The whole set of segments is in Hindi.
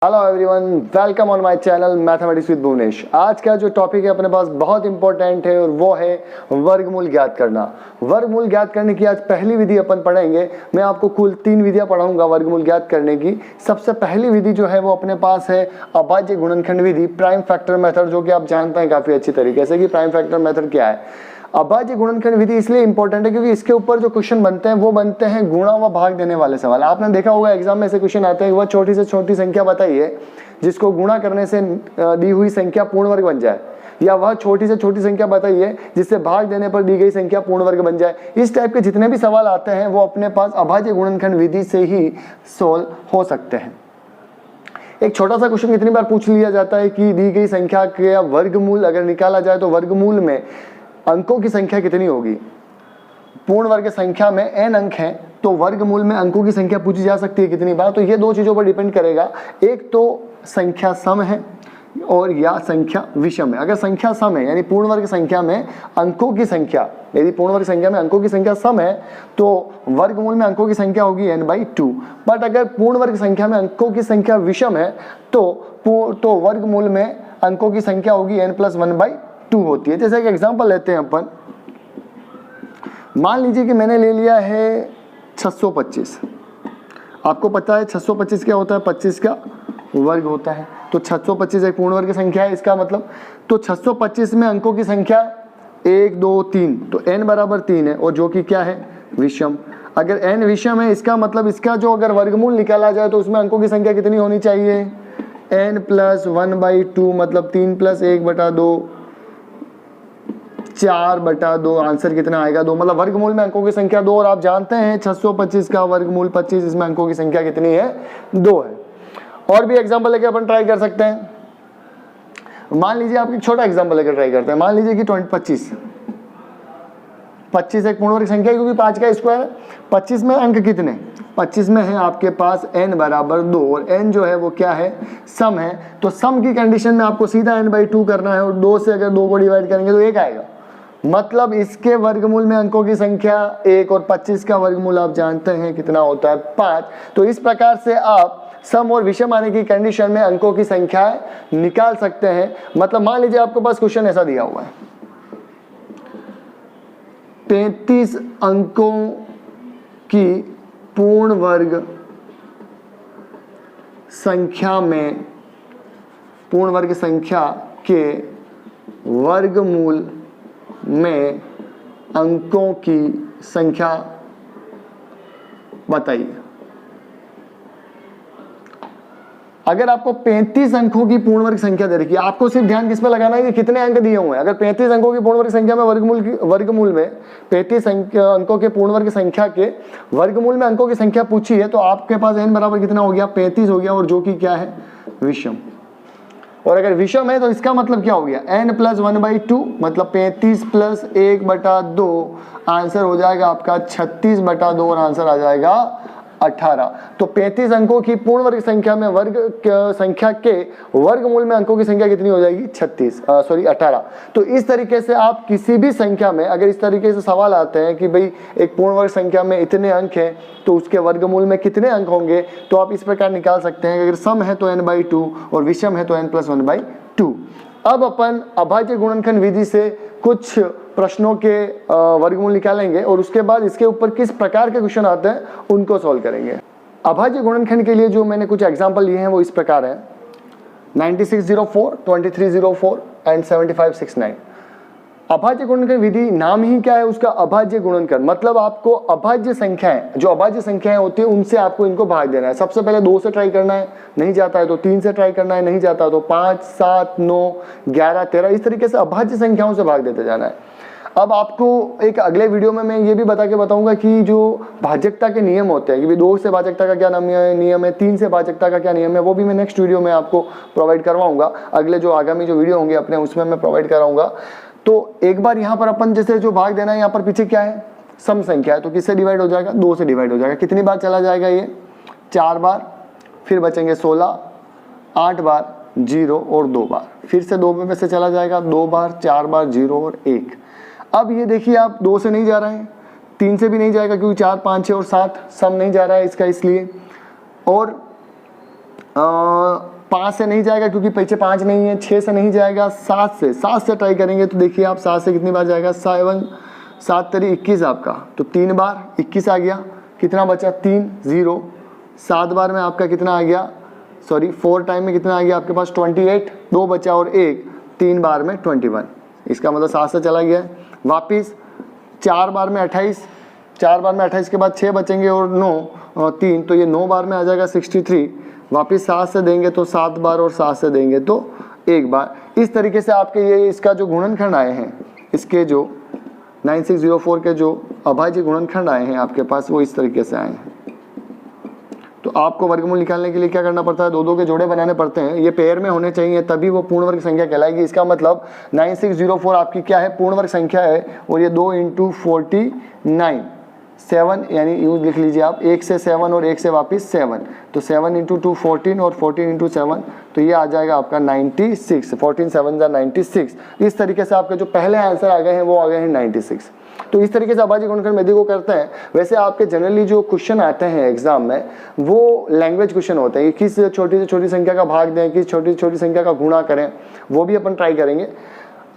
Hello everyone, welcome on my channel mathematics with Bhuvnesh. आज का जो टॉपिक है अपने पास बहुत इंपॉर्टेंट है और वो है वर्गमूल ज्ञात करना। वर्गमूल ज्ञात करने की आज पहली विधि अपन पढ़ेंगे। मैं आपको कुल 3 विधियां पढ़ाऊंगा वर्गमूल ज्ञात करने की। सबसे पहली विधि जो है वो अपने पास है अभाज्य गुणनखंड विधि, प्राइम फैक्टर मेथड, जो कि आप जानते हैं काफी अच्छी तरीके से कि प्राइम फैक्टर मेथड क्या है। अभाज्य गुणनखंड विधि इसलिए इंपॉर्टेंट है क्योंकि इसके ऊपर जो क्वेश्चन बनते हैं वो बनते हैं गुणा व भाग देने वाले सवाल। आपने देखा होगा एग्जाम में ऐसे क्वेश्चन आते हैं, वह छोटी से छोटी संख्या बताइए जिसको गुणा करने से दी हुई संख्या पूर्ण वर्ग बन जाए, या वह छोटी से छोटी संख्या बताइए जिससे भाग देने पर दी गई संख्या पूर्ण वर्ग बन जाए। इस टाइप के जितने भी सवाल आते हैं वो अपने पास अभाज्य गुणनखंड विधि से ही सोल्व हो सकते हैं। एक छोटा सा क्वेश्चन कितनी बार पूछ लिया जाता है कि दी गई संख्या का वर्गमूल अगर निकाला जाए तो वर्गमूल में अंकों की संख्या कितनी होगी। पूर्ण वर्ग संख्या में n अंक हैं तो वर्गमूल में अंकों की संख्या पूछी जा सकती है कितनी बार। तो ये दो चीजों पर डिपेंड करेगा, एक तो संख्या सम है और या संख्या विषम है। अगर संख्या सम है यानी पूर्ण वर्ग संख्या में अंकों की संख्या, यदि पूर्ण वर्ग संख्या में अंकों की संख्या सम है तो वर्गमूल में अंकों की संख्या होगी n/2। बट अगर पूर्ण वर्ग संख्या में अंकों की संख्या विषम है तो वर्गमूल में अंकों की संख्या होगी n+1/2 होती है। जैसे एक एग्जांपल लेते हैं अपन, मान लीजिए कि मैंने ले लिया है 625। आपको पता है 625 क्या होता है, 25 का वर्ग होता है। तो 625 एक पूर्ण वर्ग संख्या है इसका मतलब। तो 625 में अंकों की संख्या 1 2 3, तो n बराबर 3 है और जो कि क्या है, विषम। अगर n विषम है इसका मतलब इसका जो अगर वर्गमूल निकाला जाए तो उसमें अंकों की संख्या कितनी होनी चाहिए, n+1/2, मतलब 3 + 1/2, 4/2। आंसर कितना आएगा, 2। मतलब वर्गमूल में अंकों की संख्या 2। और आप जानते हैं 625 का वर्गमूल 25, इसमें अंकों की संख्या कितनी है, 2 है। और भी एग्जांपल लेके अपन ट्राई कर सकते हैं। मान लीजिए आप एक छोटा एग्जांपल लेकर ट्राई करते हैं। मान लीजिए कि 25 एक पूर्ण वर्ग संख्या क्योंकि 5 का स्क्वायर है। 25 में अंक कितने, 25 में है आपके पास n बराबर 2 और n जो है वो क्या है, सम है। तो सम की कंडीशन में आपको सीधा n/2 करना है और 2 से अगर 2 को डिवाइड करेंगे तो 1 आएगा। मतलब इसके वर्गमूल में अंकों की संख्या 1 और 25 का वर्गमूल आप जानते हैं कितना होता है, 5। तो इस प्रकार से आप सम और विषम आने की कंडीशन में अंकों की संख्या निकाल सकते हैं। मतलब मान लीजिए आपके पास क्वेश्चन ऐसा दिया हुआ है, 33 अंकों की पूर्ण वर्ग संख्या में पूर्ण वर्ग संख्या के वर्गमूल में अंकों की संख्या बताइए। अगर आपको 35 अंकों की पूर्ण वर्ग संख्या दे रखी है, आपको सिर्फ ध्यान किस पे लगाना है कि कितने अंक दिए हुए हैं। अगर 35 अंकों की पूर्ण वर्ग संख्या में वर्गमूल में 35 अंकों के पूर्ण वर्ग संख्या के वर्गमूल में अंकों की संख्या पूछी है तो आपके पास n बराबर कितना हो गया, 35 हो गया, और जो कि क्या है, विषम। और अगर विषम है तो इसका मतलब क्या हो गया, n+1/2, मतलब 35 + 1/2। आंसर हो जाएगा आपका 36/2 और आंसर आ जाएगा 18। तो 35 अंकों की पूर्ण वर्ग संख्या में संख्या के वर्गमूल में अंकों की संख्या कितनी हो जाएगी, 18। तो इस तरीके से आप किसी भी संख्या में अगर इस तरीके से सवाल आते हैं कि भाई एक पूर्ण वर्ग संख्या में इतने अंक हैं तो उसके वर्गमूल में कितने अंक होंगे, तो आप इस प्रकार निकाल सकते हैं। अगर सम है तो n/2 और विषम है तो n+1/2। अब अपन अभाज्य गुणनखंड विधि से कुछ प्रश्नों के वर्गमूल निकालेंगे और उसके बाद इसके ऊपर किस प्रकार के क्वेश्चन आते हैं उनको सॉल्व करेंगे। अभाज्य गुणनखंड के लिए जो मैंने कुछ एग्जांपल लिए हैं वो इस प्रकार है, 9604, 2304 एंड 7569। अभाज्य गुणनखंड विधि नाम ही क्या है उसका, अभाज्य गुणनखंड। मतलब आपको अभाज्य संख्याएं, जो अभाज्य संख्याएं होती है उनसे आपको इनको भाग देना है। सबसे पहले 2 से ट्राई करना है, नहीं जाता है तो 3 से ट्राई करना है, नहीं जाता है तो 5 7 9 11 13, इस तरीके से अभाज्य संख्याओं से भाग देते जाना है। अब आपको एक अगले वीडियो में मैं ये भी बताऊंगा कि जो भाजकता के नियम होते हैं कि 2 से भाजकता का क्या नियम है, 3 से भाजकता का क्या नियम है, वो भी मैं नेक्स्ट वीडियो में आपको प्रोवाइड करवाऊंगा। अगले जो आगामी जो वीडियो होंगे अपने उसमें मैं प्रोवाइड कराऊंगा। तो एक बार यहाँ पर अपन जैसे जो भाग देना है, यहाँ पर पीछे क्या है, सम संख्या है, तो किससे डिवाइड हो जाएगा, 2 से डिवाइड हो जाएगा। कितनी बार चला जाएगा ये, 4 बार, फिर बचेंगे 16, 8 बार, 0 और 2 बार, फिर से 2 में से चला जाएगा 2 बार, 4 बार, 0 और 1। अब ये देखिए आप 2 से नहीं जा रहे हैं, 3 से भी नहीं जाएगा क्योंकि 4 5 6 और 7 सम नहीं जा रहा है इसका, इसलिए। और 5 से नहीं जाएगा क्योंकि पीछे 5 नहीं है, 6 से नहीं जाएगा, 7 से ट्राई करेंगे तो देखिए आप 7 से कितनी बार जाएगा, 7 तेरी 21 आपका, तो 3 बार 21 आ गया, कितना बचा 3 0, 7 बार में आपका कितना आ गया, सॉरी 4 टाइम में कितना आ गया आपके पास 28, 2 बचा और 1, 3 बार में 21, इसका मतलब 7 से चला गया। वापिस 4 बार में 28, 4 बार में 28 के बाद 6 बचेंगे और 9 और 3, तो ये 9 बार में आ जाएगा 63, वापिस 7 से देंगे तो 7 बार और 7 से देंगे तो 1 बार। इस तरीके से आपके ये इसका जो गुणनखंड आए हैं, इसके जो 9604 के जो अभाज्य गुणनखंड आए हैं आपके पास, वो इस तरीके से आए हैं। तो आपको वर्गमूल निकालने के लिए क्या करना पड़ता है, 2 के जोड़े बनाने पड़ते हैं, ये पेयर में होने चाहिए तभी वो पूर्ण वर्ग संख्या कहलाएगी। इसका मतलब 9604 आपकी क्या है, पूर्ण वर्ग संख्या है, और ये 2 × 49 7, यानी यूँ लिख लीजिए आप, 1 से 7 और 1 से वापस 7, तो 7 × 2 14 और 14 × 7, तो ये आ जाएगा आपका 96, 14 7 96। इस तरीके से आपके जो पहले आंसर आ गए हैं वो आ गए हैं 96। तो इस तरीके से अभाज्य गुणनखंड मेथड को करते हैं। वैसे आपके जनरली जो क्वेश्चन आते हैं एग्जाम में वो लैंग्वेज क्वेश्चन होते हैं, किस छोटी से छोटी संख्या का भाग दें, किस छोटी से छोटी संख्या का गुणा करें, वो भी अपन ट्राई करेंगे।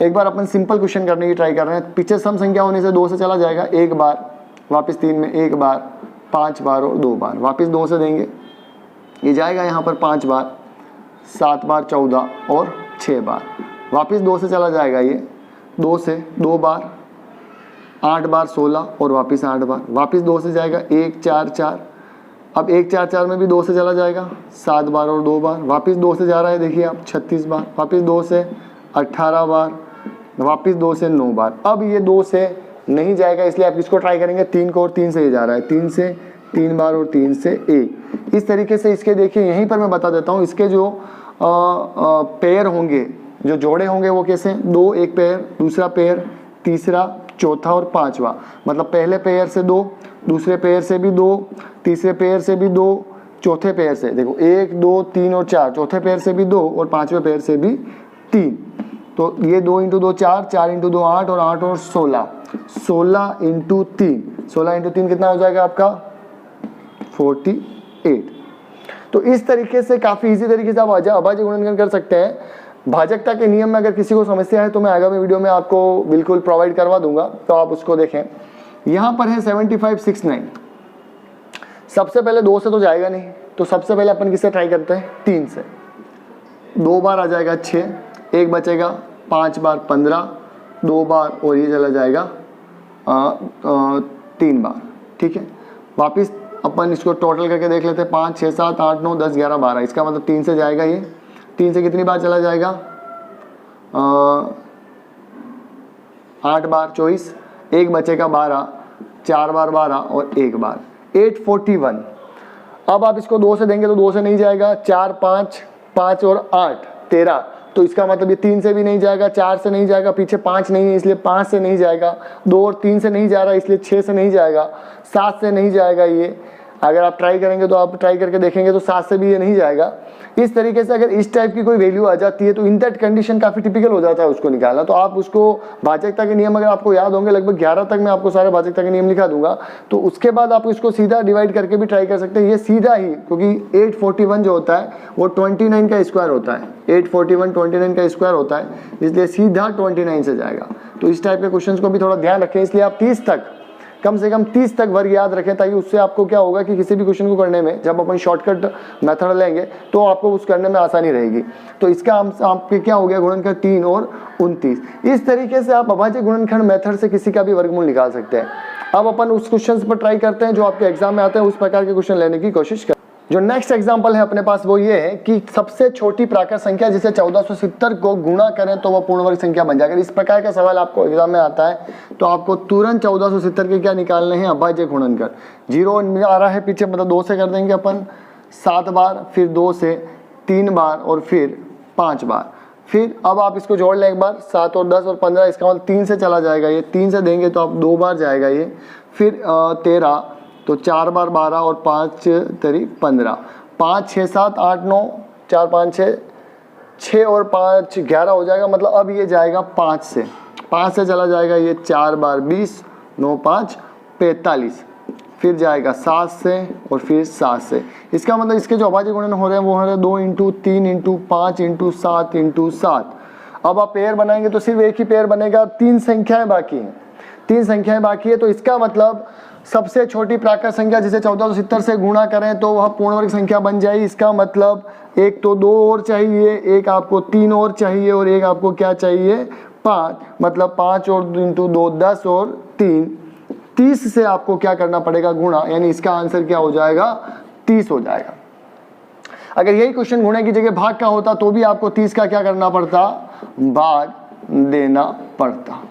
एक बार अपन सिंपल क्वेश्चन करने की ट्राई कर रहे हैं। पीछे सम संख्या होने से 2 से चला जाएगा 1 बार, वापस 3 में 1 बार, 5 बार और 2 बार, वापस 2 से देंगे, ये जाएगा यहाँ पर 5 बार, 7 बार 14 और 6 बार, वापस 2 से चला जाएगा ये 2 से 2 बार, 8 बार 16 और वापस 8 बार, वापस 2 से जाएगा 1 4 4, अब 1 4 4 में भी 2 से चला जाएगा 7 बार और 2 बार, वापस 2 से जा रहा है देखिए आप 36 बार, वापस 2 से 18 बार, वापस 2 से 9 बार। अब ये 2 से नहीं जाएगा इसलिए आप इसको ट्राई करेंगे 3 को, और 3 से ये जा रहा है 3 से 3 बार और 3 से 1। इस तरीके से इसके देखिए यहीं पर मैं बता देता हूँ, इसके जो पेयर होंगे, जो जोड़े होंगे वो कैसे, 2 एक पेयर, दूसरा पेयर, तीसरा, चौथा और 5वां, मतलब पहले पेयर से 2, दूसरे पेयर से भी 2, तीसरे पेयर से भी 2, चौथे पेयर से देखो 1 2 3 और 4, चौथे पेयर से भी 2 और 5वें पेयर से भी 3, तो ये 2 × 2 4, 4 × 2 8 और 8 और 16, 16 × 3, 16 × 3 कितना हो जाएगा आपका 48। तो इस तरीके से काफी इजी तरीके से आप अभाज्य गुणनखंड कर सकते हैं। भाजकता के नियम में अगर किसी को समस्या है तो मैं आगामी वीडियो में आपको बिल्कुल प्रोवाइड करवा दूंगा, तो आप उसको देखें। यहाँ पर है 7569, सबसे पहले 2 से तो जाएगा नहीं, तो सबसे पहले अपन किससे ट्राई करते हैं, 3 से। 2 बार आ जाएगा 6, 1 बचेगा, 5 बार 15, 2 बार और ये चला जाएगा 3 बार, ठीक है। वापिस अपन इसको टोटल करके देख लेते हैं, 5 6 7 8 9 10 11 12, इसका मतलब 3 से जाएगा ये, 3 से कितनी बार चला जाएगा 8 बार 24, 1 बचेगा 12, 4 बार 12 और 1 बार 841। अब आप इसको 2 से देंगे तो 2 से नहीं जाएगा, 4 5 5 और 8 13, तो इसका मतलब ये 3 से भी नहीं जाएगा, 4 से नहीं जाएगा, पीछे 5 नहीं है इसलिए 5 से नहीं जाएगा, 2 और 3 से नहीं जा रहा इसलिए 6 से नहीं जाएगा, 7 से नहीं जाएगा ये। अगर आप ट्राई करेंगे तो आप ट्राई करके देखेंगे तो 7 से भी ये नहीं जाएगा। इस तरीके से अगर इस टाइप की कोई वैल्यू आ जाती है तो इन दैट कंडीशन काफी टिपिकल हो जाता है उसको निकालना। तो आप उसको भाजकता के नियम अगर आपको याद होंगे, लगभग 11 तक मैं आपको सारे भाजकता के नियम लिखा दूंगा, तो उसके बाद आप इसको सीधा डिवाइड करके भी ट्राई कर सकते हैं। ये सीधा ही, क्योंकि 841 जो होता है वो 29 का स्क्वायर होता है, 841 29 का स्क्वायर होता है, इसलिए सीधा 29 से जाएगा। तो इस टाइप के क्वेश्चन को भी थोड़ा ध्यान रखें, इसलिए आप 30 तक, कम से कम 30 तक वर्ग याद रखें, ताकि उससे आपको क्या होगा कि किसी भी क्वेश्चन को करने में जब अपन शॉर्टकट मेथड लेंगे तो आपको उस करने में आसानी रहेगी। तो इसका आपके क्या हो गया, गुणनखंड 3 और 29। इस तरीके से आप अभाज्य गुणनखंड मेथड से किसी का भी वर्गमूल निकाल सकते हैं। अब अपन उस क्वेश्चन पर ट्राई करते हैं जो आपके एग्जाम में आते हैं, उस प्रकार के क्वेश्चन लेने की कोशिश करें। जो नेक्स्ट एग्जांपल है अपने पास वो ये है कि सबसे छोटी प्राकृत संख्या जिसे 1470 को गुणा करें तो वह पूर्ण वर्ग संख्या बन जाएगी। इस प्रकार का सवाल आपको एग्जाम में आता है तो आपको तुरंत 1470 के क्या निकालने हैं, अभाज्य गुणनखंड। 0 आ रहा है पीछे, मतलब 2 से कर देंगे अपन 7 बार, फिर 2 से 3 बार और फिर 5 बार। फिर अब आप इसको जोड़ लें एक बार, 7 और 10 और 15, इसका मतलब 3 से चला जाएगा ये, 3 से देंगे तो आप 2 बार जाएगा ये, फिर 13, तो 4 बार 12 और 5 तेरी 15, 5 6 7 8 9, 4 5 6, 6 और 5 11 हो जाएगा। मतलब अब ये जाएगा 5 से चला जाएगा ये 4 बार 20, 9 5 45, फिर जाएगा 7 से और फिर 7 से। इसका मतलब इसके जो अभाज्य गुणन हो रहे हैं वो हो रहे हैं 2 इंटू 3 इंटू 5 इंटू 7 इंटू 7। अब आप पेयर बनाएंगे तो सिर्फ एक ही पेयर बनेगा, 3 संख्याएं बाकी हैं, 3 संख्याएं बाकी है। तो इसका मतलब सबसे छोटी प्राकृत संख्या जिसे 1470 से गुणा करें तो वह पूर्ण वर्ग संख्या बन जाएगी। इसका मतलब एक तो 2 और चाहिए, एक आपको 3 और चाहिए और एक आपको क्या चाहिए 5, मतलब 5 और इंटू 2 10 और 3 30 से आपको क्या करना पड़ेगा गुणा, यानी इसका आंसर क्या हो जाएगा 30 हो जाएगा। अगर यही क्वेश्चन गुणे की जगह भाग का होता तो भी आपको 30 का क्या करना पड़ता, भाग देना पड़ता।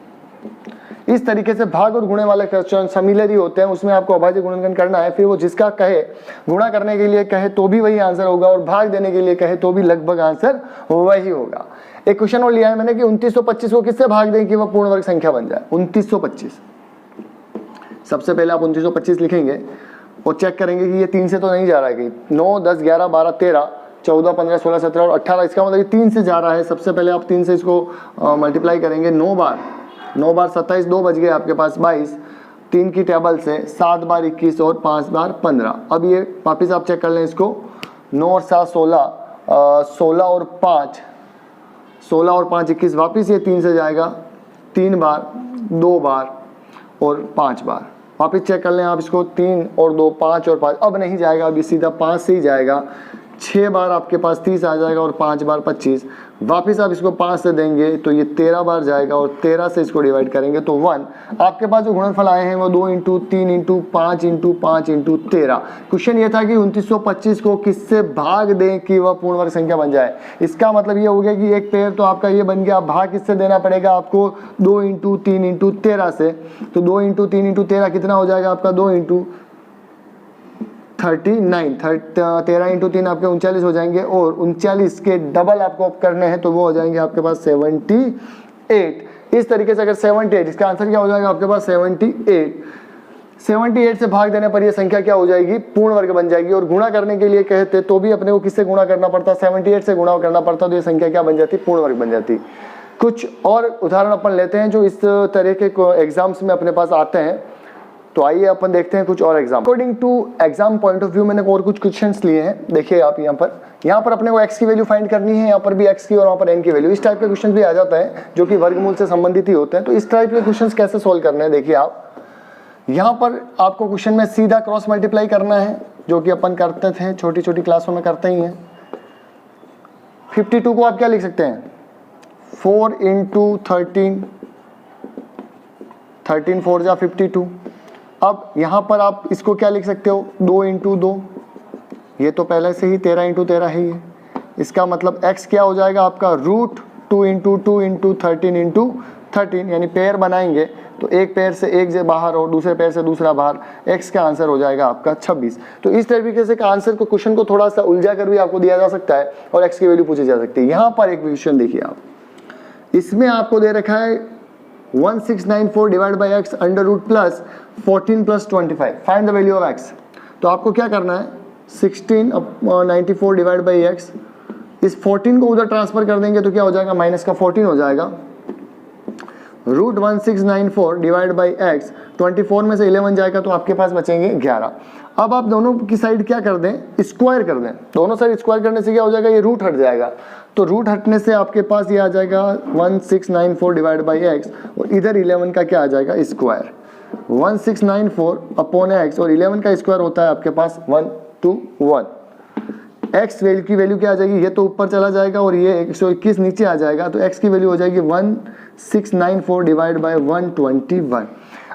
इस तरीके से भाग और गुणे वाले क्वेश्चन सिमिलर ही होते हैं, उसमें आपको अभाज्य गुणनखंड करना है, फिर वो जिसका कहे गुणा करने के लिए कहे तो भी वही आंसर होगा और भाग देने के लिए कहे तो भी लगभग आंसर वही होगा। एक क्वेश्चन और लिया है मैंने कि 2925 को किससे भाग दें कि वह पूर्ण वर्ग संख्या बन जाए। 2925, सबसे पहले आप 2925 लिखेंगे और चेक करेंगे कि ये 3 से तो नहीं जा रहा है, कि 9 10 11 12 13 14 15 16 17 और 18, इसका मतलब 3 से जा रहा है। सबसे पहले आप 3 से इसको मल्टीप्लाई करेंगे, 9 बार 27, 2 बच गए आपके पास 22, 3 की टेबल से 7 बार 21 और 5 बार 15। अब ये वापिस आप चेक कर लें इसको, 9 और 7 16, 16 और 5 21, वापिस ये 3 से जाएगा 3 बार 2 बार और 5 बार। वापिस चेक कर लें आप इसको, 3 और 2 5 और 5, अब नहीं जाएगा, अभी सीधा 5 से ही जाएगा। 6 बार आपके पास 30 आ जाएगा और 5 बार 25। वापिस आप इसको 5 से देंगे तो ये 13 बार जाएगा और 13 से इसको डिवाइड करेंगे तो 1। आपके पास जो गुणनफल आए हैं वो 2 into 3 into 5 into 5 into 13। Question ये था कि 2925 को किससे भाग दें कि वह पूर्ण वर्ग संख्या बन जाए। इसका मतलब ये हो गया कि एक पेयर तो आपका ये बन गया, भाग किससे देना पड़ेगा आपको 2 इंटू 3 इंटू 13 से। तो 2 इंटू 3 इंटू 13 कितना हो जाएगा आपका, 2 इंटू 39, 13 इंटू 3 आपके 39 हो जाएंगे और 39 के डबल आपको करने हैं तो वो हो जाएंगे आपके पास 78। इस तरीके से अगर 78, इसका आंसर क्या हो जाएगा आपके पास 78 से भाग देने पर ये संख्या क्या हो जाएगी, पूर्ण वर्ग बन जाएगी। और गुणा करने के लिए कहते तो भी अपने को किससे गुणा करना पड़ता, 78 से गुणा करना पड़ता, तो ये संख्या क्या बन जाती, पूर्ण वर्ग बन जाती। कुछ और उदाहरण अपन लेते हैं जो इस तरह के एग्जाम्स में अपने पास आते हैं। तो आइए अपन देखते हैं कुछ और exam. According to exam point of view मैंने और कुछ क्वेश्चंस लिए हैं। देखिए आप यहाँ पर अपने को x की वैल्यू फाइंड करनी है, यहाँ पर भी x की और वहाँ पर n की वैल्यू। इस टाइप के क्वेश्चन भी आ जाता है जो कि वर्गमूल से संबंधित ही होते हैं। तो इस टाइप के क्वेश्चन कैसे सोल्व करने हैं, देखिए आप यहाँ पर आपको क्वेश्चन में सीधा क्रॉस मल्टीप्लाई करना है, जो कि अपन करते थे छोटी छोटी क्लासों में करते ही हैं। 52 को आप क्या लिख सकते हैं, 4 इंटू 13, 13 4 जा 52। अब यहाँ पर आप इसको क्या लिख सकते हो, 2 इंटू 2, ये तो पहले से ही 13 इंटू 13 ही है। इसका मतलब x क्या हो जाएगा आपका, रूट 2 इंटू 2 इंटू 13 इंटू 13, यानी पेयर बनाएंगे तो एक पेयर से एक बाहर और दूसरे पेयर से दूसरा बाहर, x का आंसर हो जाएगा आपका 26। तो इस तरीके से आंसर को क्वेश्चन को थोड़ा सा उलझा कर भी आपको दिया जा सकता है और x की वैल्यू पूछी जा सकती है। यहाँ पर एक क्वेश्चन देखिए आप, इसमें आपको दे रखा है 1694 divide by x under root plus 14 plus 25, find the value of x. तो आपको क्या करना है, 1694 डिवाइड बाई एक्स, इस 14 को उधर ट्रांसफर कर देंगे तो क्या हो जाएगा, माइनस का 14 हो जाएगा। रूट 1694 डिवाइड बाई एक्स, 24 में से 11 जाएगा तो आपके पास बचेंगे 11। अब आप दोनों की साइड क्या कर दें, स्क्वायर कर दें। दोनों साइड स्क्वायर करने से क्या हो जाएगा, ये रूट हट जाएगा। तो रूट हटने से आपके पास ये आ जाएगा 1694 डिवाइड बाई एक्स और इधर 11 का क्या आ जाएगा, स्क्वायर। 1694 अपॉन एक्स और 11 का स्क्वायर होता है आपके पास 121। एक्स वैल्यू की वैल्यू क्या आ जाएगी, ये तो ऊपर चला जाएगा और ये 121 नीचे आ जाएगा, तो एक्स की वैल्यू हो जाएगी 1694 डिवाइड बाई 121।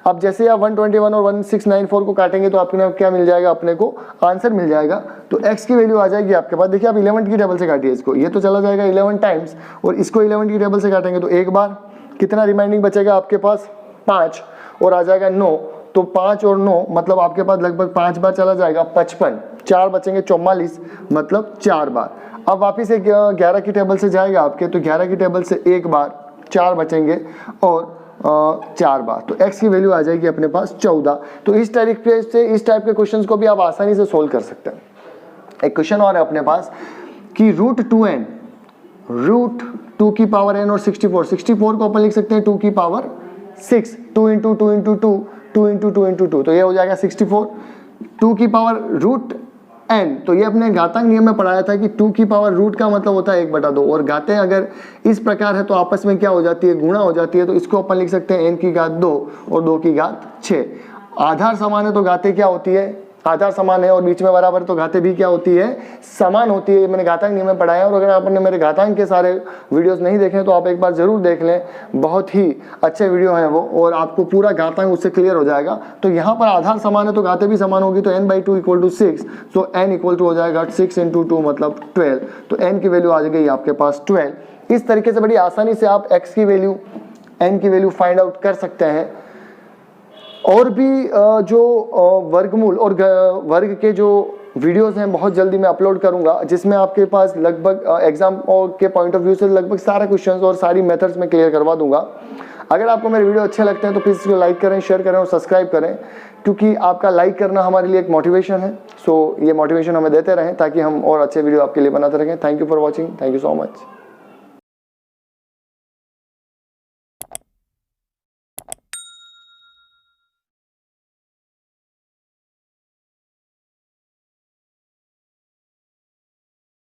अब जैसे आप 121 और 1694 को काटेंगे तो आपके क्या मिल जाएगा, अपने को आंसर मिल जाएगा। तो x की वैल्यू आ जाएगी आपके पास, देखिए आप 11 की टेबल से काटिए इसको, ये तो चला जाएगा 11 टाइम्स और इसको 11 की टेबल से काटेंगे तो एक बार, कितना रिमाइंडिंग बचेगा आपके पास 5 और आ जाएगा 9। तो 5 और 9 मतलब आपके पास लगभग 5 बार चला जाएगा 55, 4 बचेंगे 44 मतलब 4 बार। अब वापिस 11 की टेबल से जाएगा आपके, तो 11 की टेबल से एक बार, 4 बचेंगे और 4 बार, तो x की वैल्यू आ जाएगी अपने पास 14। तो इस तरीके से इस टाइप के क्वेश्चंस को भी आप आसानी से सोल्व कर सकते हैं। एक क्वेश्चन और है अपने पास कि रूट 2n, रूट 2 की पावर n और 64 को अपन लिख सकते हैं 2 की power 6, 2 into 2 into 2, 2 into 2 into 2, तो ये हो जाएगा 64। 2 की पावर रूट n, तो ये अपने घातांक नियम में पढ़ाया था कि 2 की पावर रूट का मतलब होता है 1/2, और घातें अगर इस प्रकार है तो आपस में क्या हो जाती है, गुणा हो जाती है। तो इसको अपन लिख सकते हैं n की घात 2 और 2 की घात 6। आधार समान है तो घातें क्या होती है, आधार समान है और बीच में बराबर तो घातें भी क्या होती है, समान होती है। मैंने घातांक नियम में पढ़ाया है, और अगर आपने मेरे घातांक के सारे वीडियोस नहीं देखे तो आप एक बार जरूर देख लें, बहुत ही अच्छे वीडियो हैं वो, और आपको पूरा घातांक उससे क्लियर हो जाएगा। तो यहाँ पर आधार समान है तो घातें भी समान होगी, तो n/2 = 6, तो n = हो जाएगा 6 × 2 मतलब 12, तो n की वैल्यू आ गई आपके पास 12। इस तरीके से बड़ी आसानी से आप x की वैल्यू, n की वैल्यू फाइंड आउट कर सकते हैं। और भी जो वर्गमूल और वर्ग के जो वीडियोस हैं बहुत जल्दी मैं अपलोड करूंगा, जिसमें आपके पास लगभग एग्जाम के पॉइंट ऑफ व्यू से लगभग सारे क्वेश्चंस और सारी मेथड्स में क्लियर करवा दूंगा। अगर आपको मेरे वीडियो अच्छे लगते हैं तो प्लीज़ इसको लाइक करें, शेयर करें और सब्सक्राइब करें, क्योंकि आपका लाइक करना हमारे लिए एक मोटिवेशन है। सो ये मोटिवेशन हमें देते रहें ताकि हम और अच्छे वीडियो आपके लिए बनाते रहें। Thank you for watching, thank you so much.